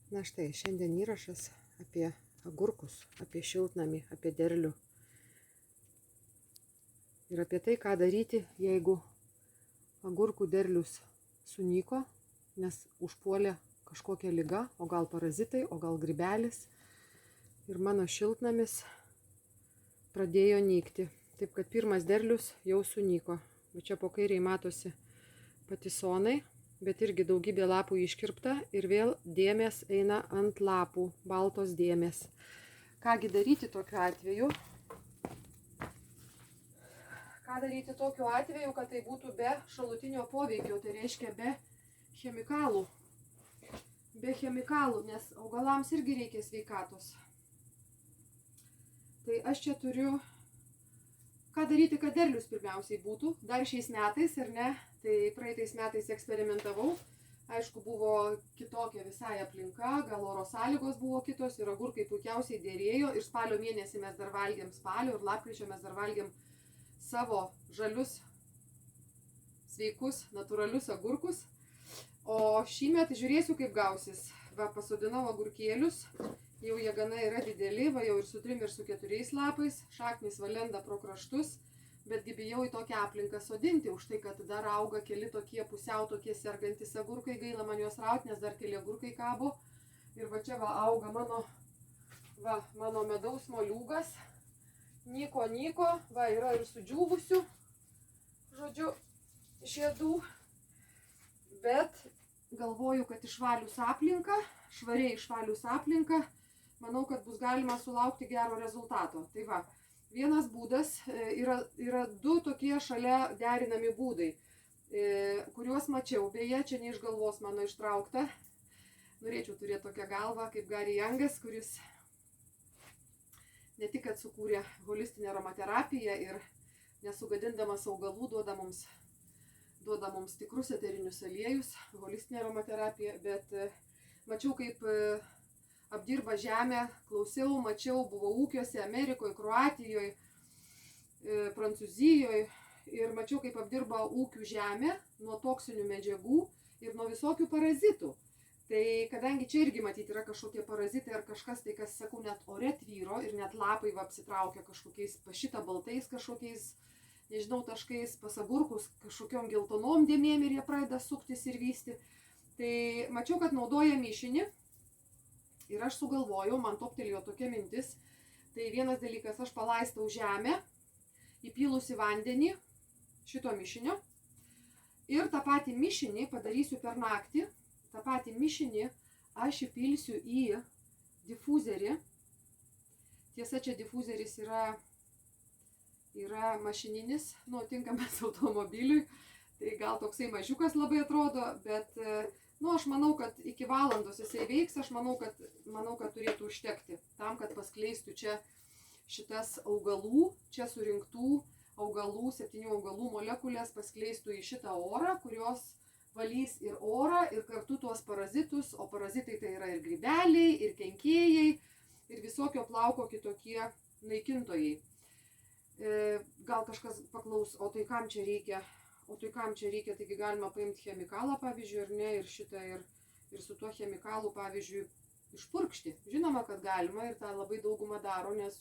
Na štai, šiandien įrašas apie agurkus, apie šiltnamį, apie derlių. Ir apie tai, ką daryti, jeigu agurkų derlius sunyko, nes užpuolė kažkokia liga, o gal parazitai, o gal grybelis. Ir mano šiltnamis pradėjo nykti. Taip kad pirmas derlius jau sunyko. O čia po kairiai matosi patisonai, bet irgi daugybė lapų iškirpta ir vėl dėmės eina ant lapų, baltos dėmės. Kągi daryti tokiu atveju? Ką daryti tokiu atveju, kad tai būtų be šalutinio poveikio, tai reiškia be chemikalų. Be chemikalų, nes augalams irgi reikia sveikatos. Tai aš čia turiu, ką daryti, kad derlius pirmiausiai būtų. Dar šiais metais, ar ne, tai praeitais metais eksperimentavau. Aišku, buvo kitokia visai aplinka, gal oro sąlygos buvo kitos ir agurkai puikiausiai dėrėjo. Ir spalio mėnesį mes dar valgėm spalio ir lapkričio mes dar valgėm savo žalius, sveikus, natūralius agurkus. O šįmet žiūrėsiu, kaip gausis. Va, pasodinau agurkėlius, jau jie gana yra dideli, va jau ir su 3 ir su 4 lapais, šaknys valenda pro kraštus, betgi bijau į tokią aplinką sodinti, už tai, kad dar auga keli tokie pusiau tokie sergantis agurkai, gaila man juos rauti, nes dar keli agurkai kabo. Ir va čia va auga mano medaus moliūgas, nyko, va yra ir sudžiūvusių, žodžiu, žiedų, bet galvoju, kad išvalius aplinką, švariai išvalius aplinką, manau, kad bus galima sulaukti gero rezultato. Tai va, vienas būdas, yra 2 tokie šalia derinami būdai, kuriuos mačiau, beje, čia ne iš galvos mano ištraukta. Norėčiau turėti tokią galvą kaip Gary Youngas, kuris ne tik, kad sukūrė holistinę aromaterapiją ir nesugadindamas augalų duoda mums tikrus eterinius aliejus, holistinė aromaterapija, bet mačiau, kaip apdirba žemę, klausiau, mačiau, buvau ūkiuose Amerikoje, Kroatijoje, Prancūzijoje ir mačiau, kaip apdirba ūkių žemę nuo toksinių medžiagų ir nuo visokių parazitų. Tai kadangi čia irgi matyti yra kažkokie parazitai ar kažkas, tai kas, sakau, net ore tvyro ir net lapai va apsitraukia kažkokiais pašita baltais kažkokiais, nežinau, taškais, pas agurkus kažkokiom geltonom dėmėm ir jie pradeda suktis ir vysti. Tai mačiau, kad naudoja mišinį ir aš sugalvojau, man toptelėjo tokia mintis. Tai vienas dalykas, aš palaistau žemę, įpylusi vandenį šito mišinio ir tą patį mišinį padarysiu per naktį. tą patį mišinį aš įpilsiu į difuzerį. Tiesa, čia difuzeris yra mašininis, nu, tinkamas automobiliui, tai gal toksai mažiukas labai atrodo, bet, nu, aš manau, kad iki valandos jisai veiks, aš manau, kad turėtų užtekti tam, kad paskleistų čia šitas augalų, čia surinktų augalų, 7 augalų molekulės paskleistų į šitą orą, kurios valys ir orą, ir kartu tuos parazitus, o parazitai tai yra ir grybeliai, ir kenkėjai, ir visokio plauko kitokie naikintojai. Gal kažkas paklaus, o tai kam čia reikia, taigi galima paimti chemikalą, pavyzdžiui, ar ne, ir šitą, ir su tuo chemikalu, pavyzdžiui, išpurkšti. Žinoma, kad galima ir tą labai dauguma daro, nes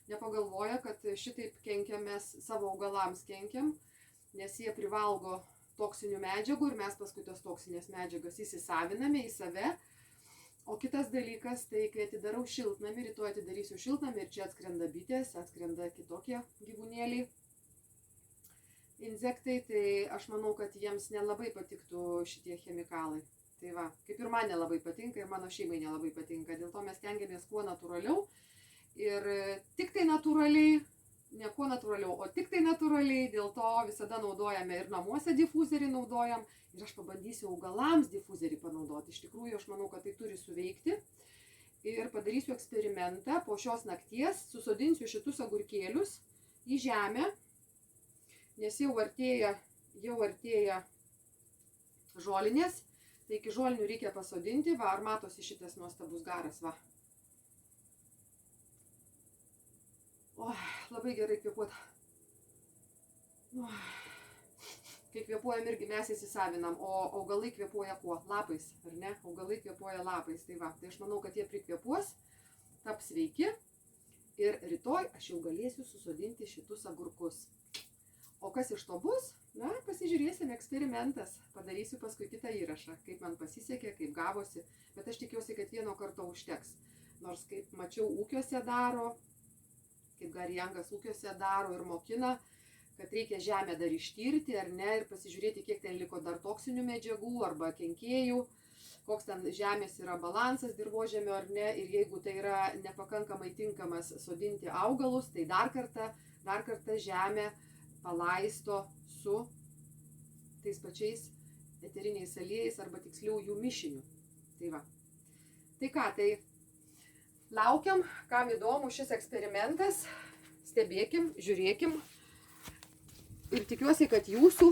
nepagalvoja, kad šitaip kenkiam mes savo augalams kenkiam, nes jie privalgo toksinių medžiagų ir mes paskui tas toksinės medžiagas įsisaviname į save. O kitas dalykas, tai kai atidarau šiltnamį, rytoj atidarysiu šiltnamį ir čia atskrenda bitės, atskrenda kitokie gyvūnėliai, insektai, tai aš manau, kad jiems nelabai patiktų šitie chemikalai. Tai va, kaip ir man nelabai patinka ir mano šeimai nelabai patinka, dėl to mes stengiamės kuo natūraliau ir tik tai natūraliai, ne kuo natūraliau, o tik tai natūraliai, dėl to visada naudojame ir namuose difuzerį naudojam ir aš pabandysiu augalams difuzerį panaudoti. Iš tikrųjų, aš manau, kad tai turi suveikti ir padarysiu eksperimentą. Po šios nakties susodinsiu šitus agurkėlius į žemę, nes jau artėja žolinės, tai iki žolinių reikia pasodinti. Va, ar matosi šitas nuostabus garas, va. O, labai gerai kvėpuot. kai kvėpuojam irgi mes įsisavinam, o augalai kvėpuoja kuo? Lapais, ar ne? Augalai kvėpuoja lapais. Tai va, tai aš manau, kad jie prikvėpuos, taps sveiki ir rytoj aš jau galėsiu susodinti šitus agurkus. O kas iš to bus? Na, pasižiūrėsim, eksperimentas. Padarysiu paskui kitą įrašą, kaip man pasisekė, kaip gavosi. Bet aš tikiuosi, kad vieno karto užteks. Nors kaip mačiau ūkiuose daro, kaip Gariangas ūkiuose daro ir mokina, kad reikia žemę dar ištirti, ar ne, ir pasižiūrėti, kiek ten liko dar toksinių medžiagų arba kenkėjų, koks ten žemės yra balansas dirvožemio ar ne, ir jeigu tai yra nepakankamai tinkamas sodinti augalus, tai dar kartą žemę palaisto su tais pačiais eteriniais aliejais arba tiksliau jų mišiniu. Tai va. Tai ką, tai laukiam, kam įdomu šis eksperimentas, stebėkim, žiūrėkim ir tikiuosi, kad jūsų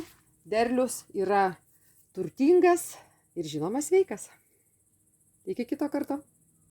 derlius yra turtingas ir žinoma sveikas. Iki kito karto.